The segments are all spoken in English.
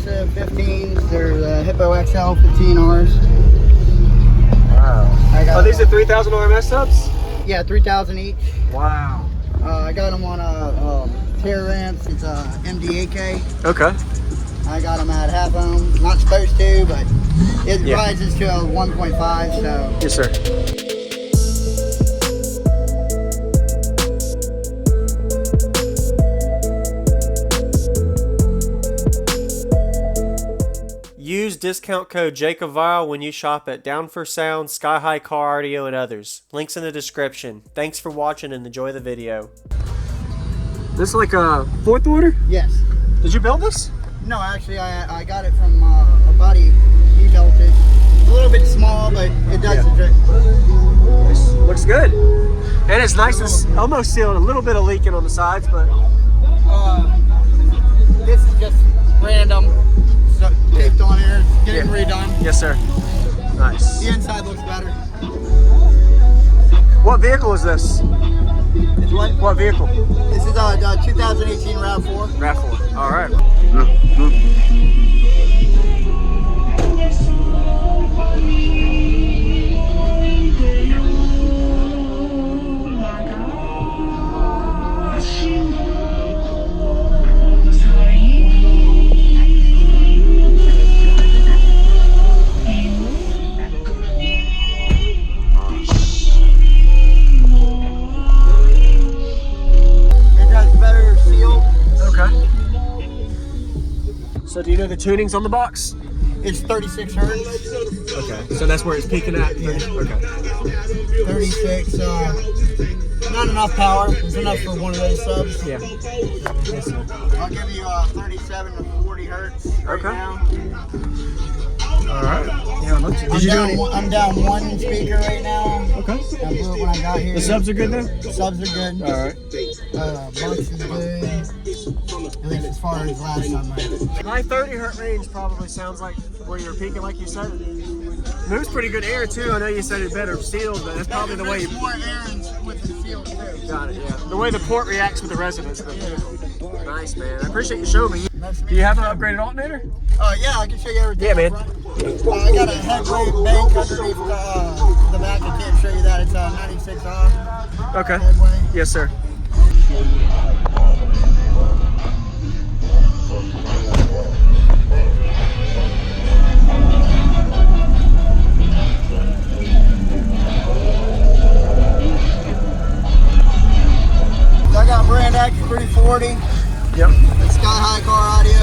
Progressive 15s. There's Hippo XL 15Rs. Wow. Oh, these are 3,000 RMS subs? Yeah, 3,000 each. Wow. I got them on a Terra Ramps. It's a MD8K. Okay. I got them at half ohm. Not supposed to, but it rises to a 1.5. So. Yes, sir. Use discount code JacobViral when you shop at Rav4 Sound, SkyHigh Car Audio, and others. Links in the description. Thanks for watching and enjoy the video. This is like a 4th order? Yes. Did you build this? No, actually, I got it from a buddy. He built it. A little bit small, but it does the trick. This looks good. And it's nice. It's almost sealed. A little bit of leaking on the sides, but... this is just random. So, taped on here. It's getting redone. Yes, sir. Nice. The inside looks better. What vehicle is this? It's what? What vehicle? This is a 2018 Rav4. Rav4. All right. So do you know the tunings on the box? It's 36 hertz. Okay, so that's where it's peaking at? Yeah. Okay. 36, not enough power. It's enough for one of those subs. Yeah. Yes, sir. I'll give you 37 to 40 hertz right now. All right. Yeah, I'm down one speaker right now. Okay. I blew it when I got here. The subs are good though? The subs are good. All right. Box is good. At least as far as last time. High 30 hertz range probably sounds like where you're peaking, like you said. Moves pretty good air too. I know you said it better sealed, but that's probably the way you. More air with the sealed too. Got it. Yeah. The way the port reacts with the resonance. Nice, man. I appreciate you showing me. Do you have an upgraded alternator? Yeah, I can show you everything. Yeah, man. I got a headway bank underneath the back. I can't show you that. It's 96 off. Okay. Headway. Yes, sir. I got brand X 340. Yep. SkyHigh Car Audio. A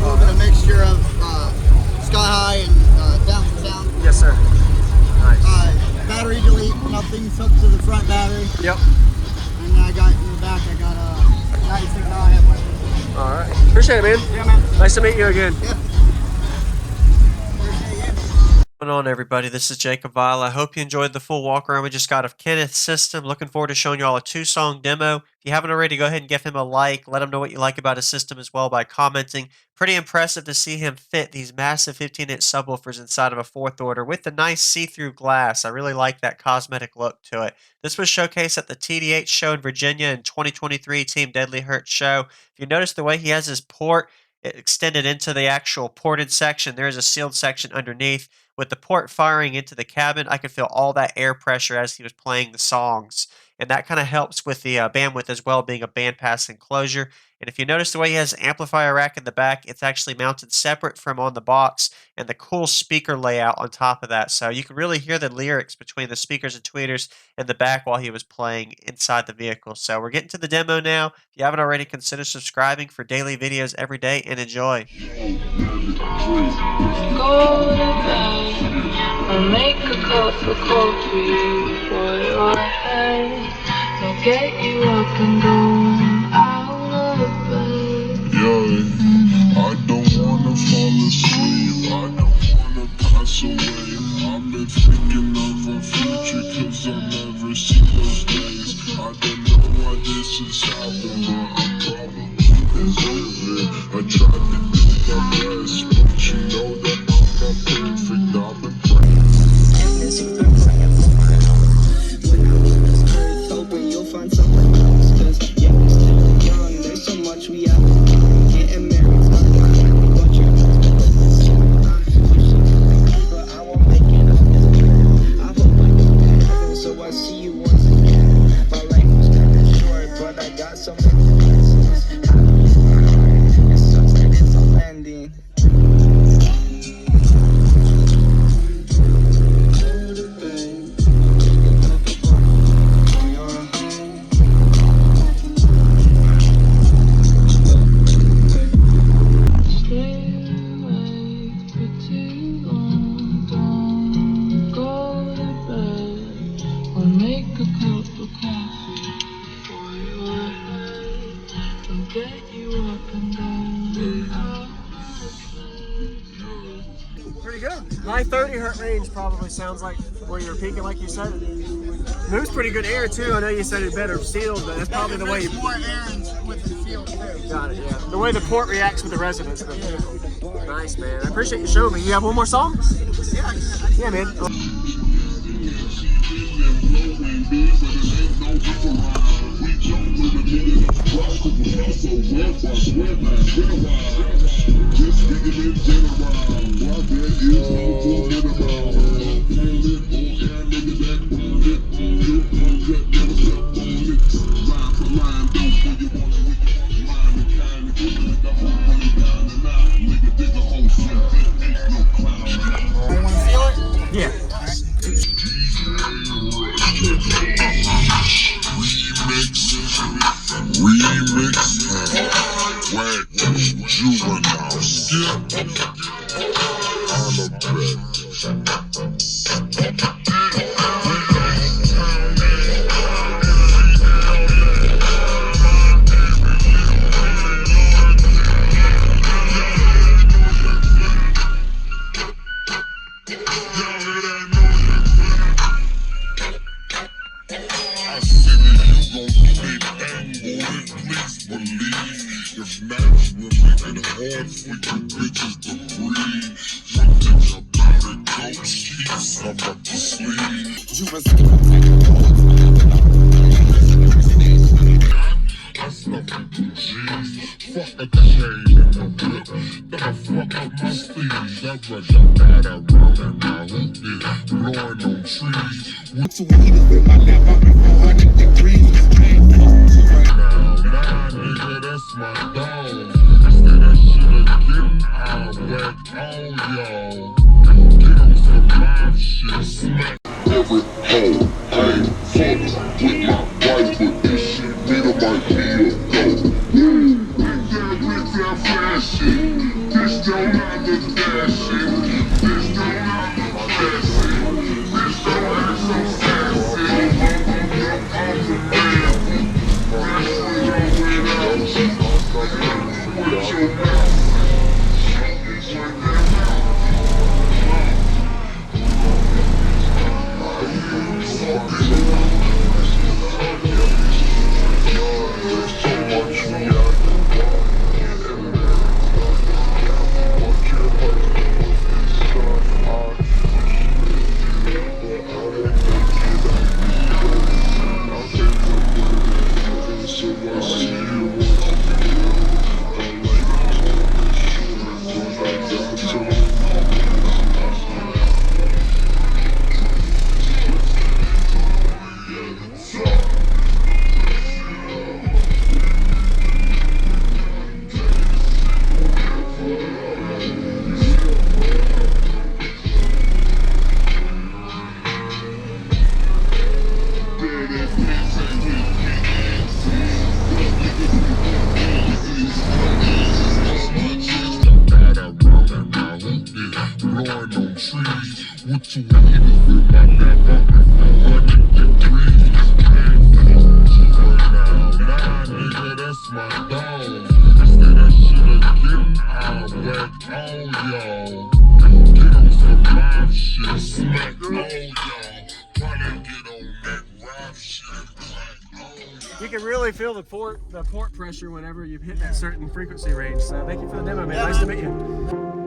little bit of mixture of SkyHigh and Rav4 Sound. Yes, sir. Nice. Battery delete, nothing's hooked to the front battery. Yep. And then I got in the back, I got a 96 headway. All right. Appreciate it, man. Yeah, man. Nice to meet you again. Yeah. What's going on, everybody? This is JacobViral. I hope you enjoyed the full walk around we just got of Kenneth's system. Looking forward to showing you all a 2-song demo. If you haven't already, go ahead and give him a like. Let him know what you like about his system as well by commenting. Pretty impressive to see him fit these massive 15-inch subwoofers inside of a 4th order with the nice see-through glass. I really like that cosmetic look to it. This was showcased at the TDH show in Virginia in 2023 Team Deadly Hurt show. If you notice the way he has his port extended into the actual ported section, there is a sealed section underneath. With the port firing into the cabin, I could feel all that air pressure as he was playing the songs. And that kind of helps with the bandwidth as well, being a bandpass enclosure. And if you notice the way he has an amplifier rack in the back, it's actually mounted separate from on the box, and the cool speaker layout on top of that. So you can really hear the lyrics between the speakers and tweeters in the back while he was playing inside the vehicle. So we're getting to the demo now. If you haven't already, consider subscribing for daily videos every day, and enjoy. Go to bed and make a cup of coffee for your head. I'll get you up and going out of bed. Yeah, I don't wanna fall asleep, I don't wanna pass away. I've been thinking of our future, cause I'll never see those days. I don't know why this has happened, but I probably deserve it. I tried to do my best, but you know that I'm not perfect. I've been praying. Hoping you'll find someone else, cause yeah, we're still young, there's so much we have to do. Getting married's not gonna happen, but you're get you up and going out. Pretty good. High 30 hertz range probably sounds like where you're peaking, like you said. Moves pretty good air too. I know you said it better sealed, but that's probably the way you. More air with the field too. Got it. Yeah. The way the port reacts with the resonance. Nice, man. I appreciate you showing me. You have one more song? Yeah. Yeah, man. Yeah. Remix, whack, juvenile, skip, holla back. I said that you gon' do that thing, boy, please believe. If not, we'll make it hard for you bitches to breathe. One thing about it, don't keep some up the sleeve. That's nothing to G's. Fuck a chain in the whip. Never fuck up my sleeves. I'd rather ride around and my hoop is blowing on trees. What's the weed is in my lap? I'm in 400 degrees. Nah, nigga, that's my dog. I said that shit again, I'll whack all y'all. Get on some live shit, smack every hoe. I ain't fucking with my wife, but this shit nigga might be a go. Big that rich that flashing. Bitch don't have the dashing. Bitch don't have the dashing. Bitch don't have so sassy. I'm the man. With your mouth. What you need is in my lap, I'm in 400 degrees. Nah, nigga, that's my dog. I said that shit again, I'll whack all y'all. Get on some live shit, smack all y'all. Tryna get on that rap shit, crack all y'all. You can really feel the port pressure whenever you hit that certain frequency range. So thank you for the demo, man. Nice to meet you.